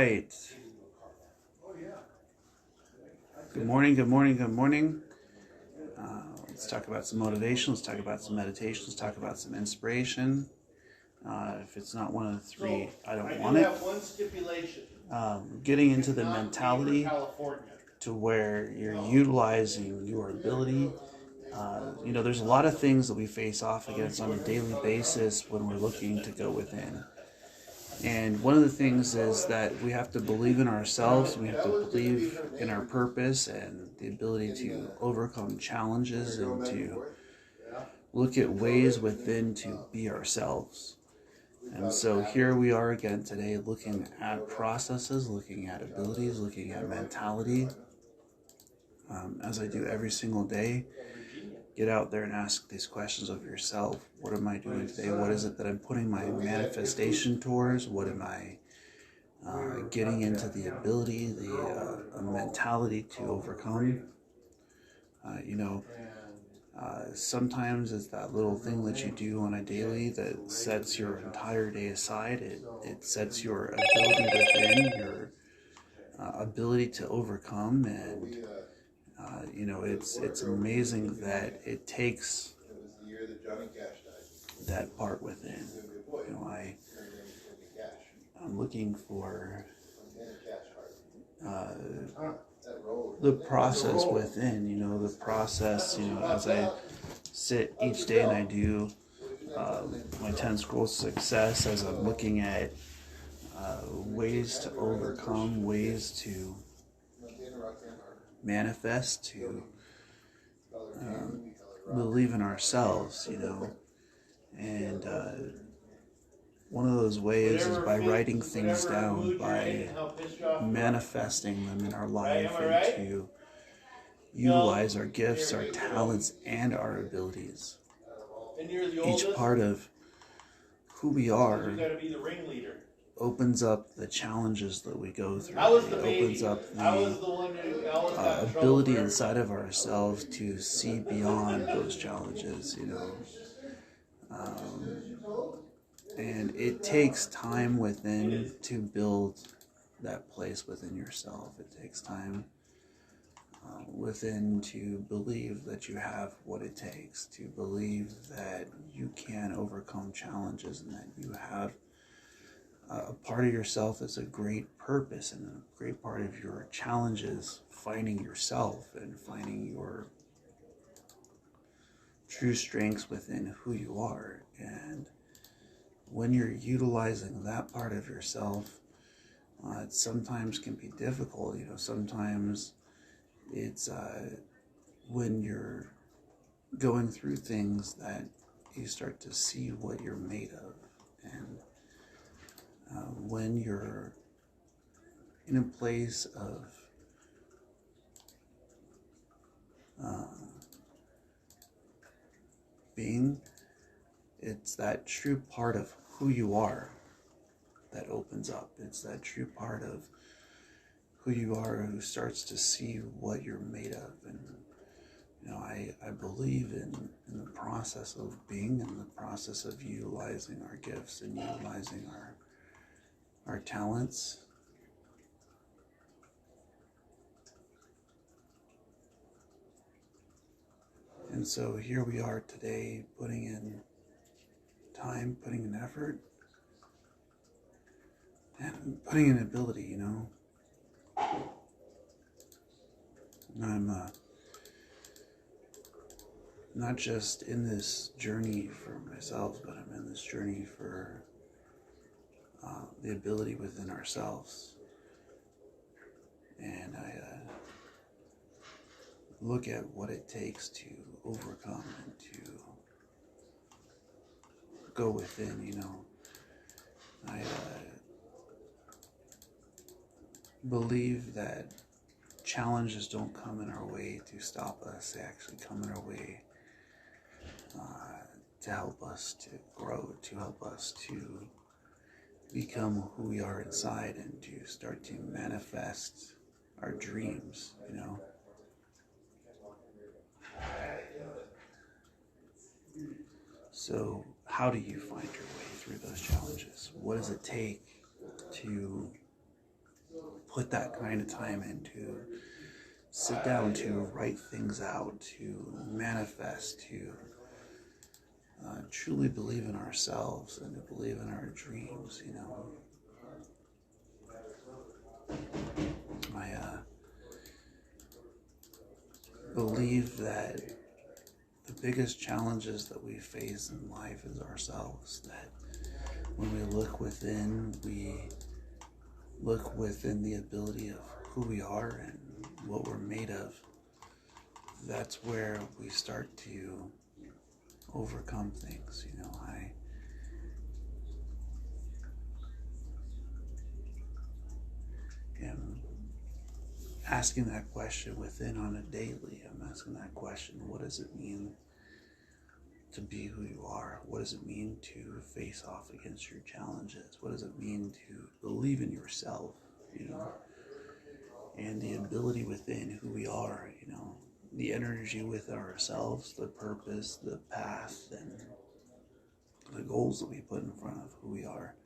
right. Good morning, good morning, good morning. Let's talk about some motivation. Let's talk about some meditation. Let's talk about some inspiration. If it's not one of the three, I don't want it. I do have one stipulation. Getting into the mentality to where you're utilizing your ability. There's a lot of things that we face off against on a daily basis when we're looking to go within. And one of the things is that we have to believe in ourselves, we have to believe in our purpose and the ability to overcome challenges and to look at ways within to be ourselves. And so here we are again today looking at processes, looking at abilities, looking at mentality. As I do every single day, get out there and ask these questions of yourself. What am I doing today? What is it that I'm putting my manifestation towards? What am I getting into the ability, the mentality to overcome? Sometimes it's that little thing that you do on a daily that sets your entire day aside. It sets your ability within, your ability to overcome, and it's amazing that it takes that part within. I'm looking for the process within, the process, as I sit each day and I do my 10 scrolls of success, as I'm looking at ways to overcome, ways to manifest, to believe in ourselves, and one of those ways is by writing things down, by manifesting them in our life, and to utilize our gifts, our talents, and our abilities. Each part of who we are opens up the challenges that we go through. It opens up the ability inside of ourselves to see beyond those challenges, and it takes time within to build that place within yourself. It takes time within to believe that you have what it takes, to believe that you can overcome challenges, and that you have a part of yourself that's a great purpose, and a great part of your challenges finding yourself and finding your true strengths within who you are. And when you're utilizing that part of yourself, it sometimes can be difficult. Sometimes it's when you're going through things that you start to see what you're made of. And when you're in a place of being, it's that true part of who you are that opens up. It's that true part of who you are who starts to see what you're made of. And I believe in the process of being, and the process of utilizing our gifts and utilizing our talents. And so here we are today, putting in time, putting in effort, and putting in ability, And I'm not just in this journey for myself, but I'm in this journey for the ability within ourselves. And I look at what it takes to overcome and to go within, I believe that challenges don't come in our way to stop us. They actually come in our way to help us to grow, to help us to become who we are inside, and to start to manifest our dreams, So how do you find your way through those challenges? What does it take to put that kind of time in to sit down, to write things out, to manifest, to truly believe in ourselves and to believe in our dreams, you know. I believe that the biggest challenges that we face in life is ourselves, that when we look within the ability of who we are and what we're made of. That's where we start to overcome things, you know. I am asking that question within on a daily. I'm asking that question, what does it mean to be who you are? What does it mean to face off against your challenges? What does it mean to believe in yourself, you know? And the ability within who we are, you know, the energy within ourselves, the purpose, the path, and the goals that we put in front of who we are.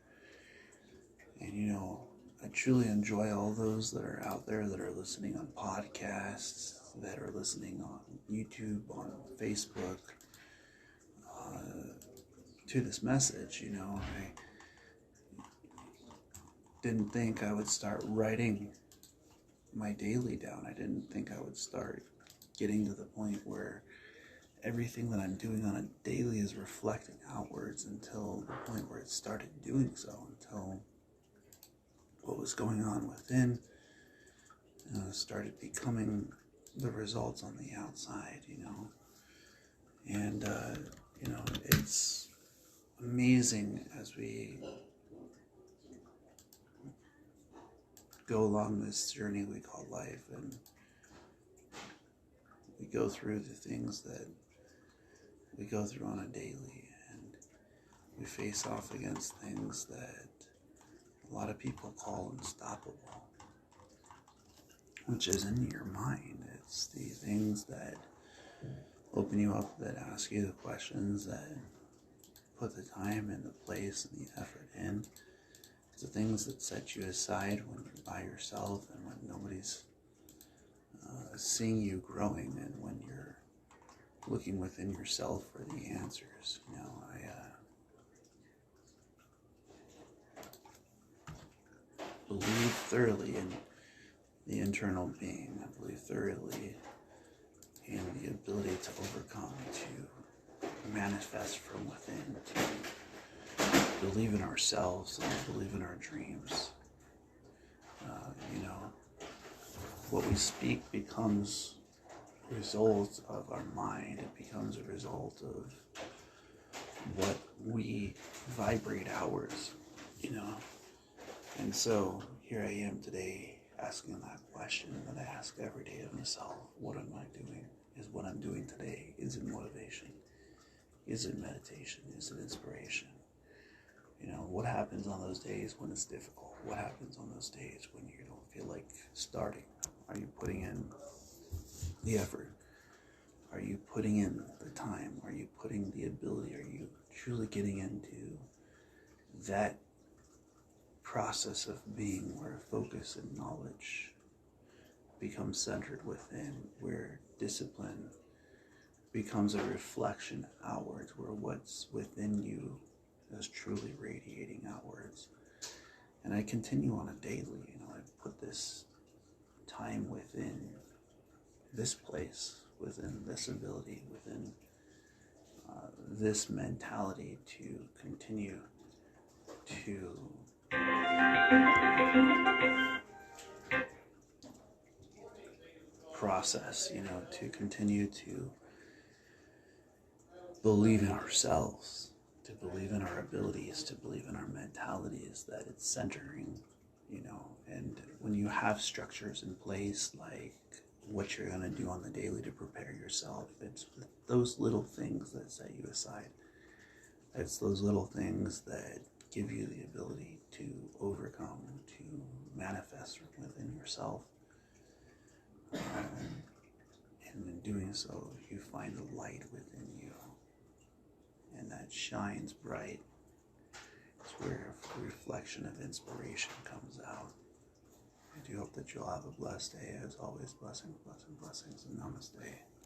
And, you know, I truly enjoy all those that are out there that are listening on podcasts, that are listening on YouTube, on Facebook, to this message. You know, I didn't think I would start writing my daily down. I didn't think I would start getting to the point where everything that I'm doing on a daily is reflecting outwards, until the point where it started doing so, until what was going on within started becoming the results on the outside, you know. And, you know, it's amazing as we go along this journey we call life, and we go through the things that we go through on a daily, and we face off against things that a lot of people call unstoppable, which is in your mind. It's the things that open you up, that ask you the questions, that put the time and the place and the effort in. It's the things that set you aside when you're by yourself and when nobody's seeing you growing, and when you're looking within yourself for the answers. You know, I believe thoroughly in the internal being. I believe thoroughly in the ability to overcome, to manifest from within, to believe in ourselves and believe in our dreams. You know, what we speak becomes a result of our mind. It becomes a result of what we vibrate outwards, you know. And so here I am today asking that question that I ask every day of myself. What am I doing? Is what I'm doing today, is it motivation? Is it meditation? Is it inspiration? You know, what happens on those days when it's difficult? What happens on those days when you don't feel like starting? Are you putting in the effort? Are you putting in the time? Are you putting the ability? Are you truly getting into that process of being where focus and knowledge becomes centered within, where discipline becomes a reflection outwards, where what's within you is truly radiating outwards? And I continue on a daily, you know, I put this time within this place, within this ability, within this mentality to continue to process, you know, to continue to believe in ourselves, to believe in our abilities, to believe in our mentalities, that it's centering, you know. And when you have structures in place, like what you're going to do on the daily to prepare yourself, it's those little things that set you aside. It's those little things that give you the ability to overcome, to manifest within yourself. And in doing so, you find the light within you, and that shines bright. It's where the reflection of inspiration comes out. I do hope that you'll have a blessed day. As always, blessings, blessings, blessings, and namaste.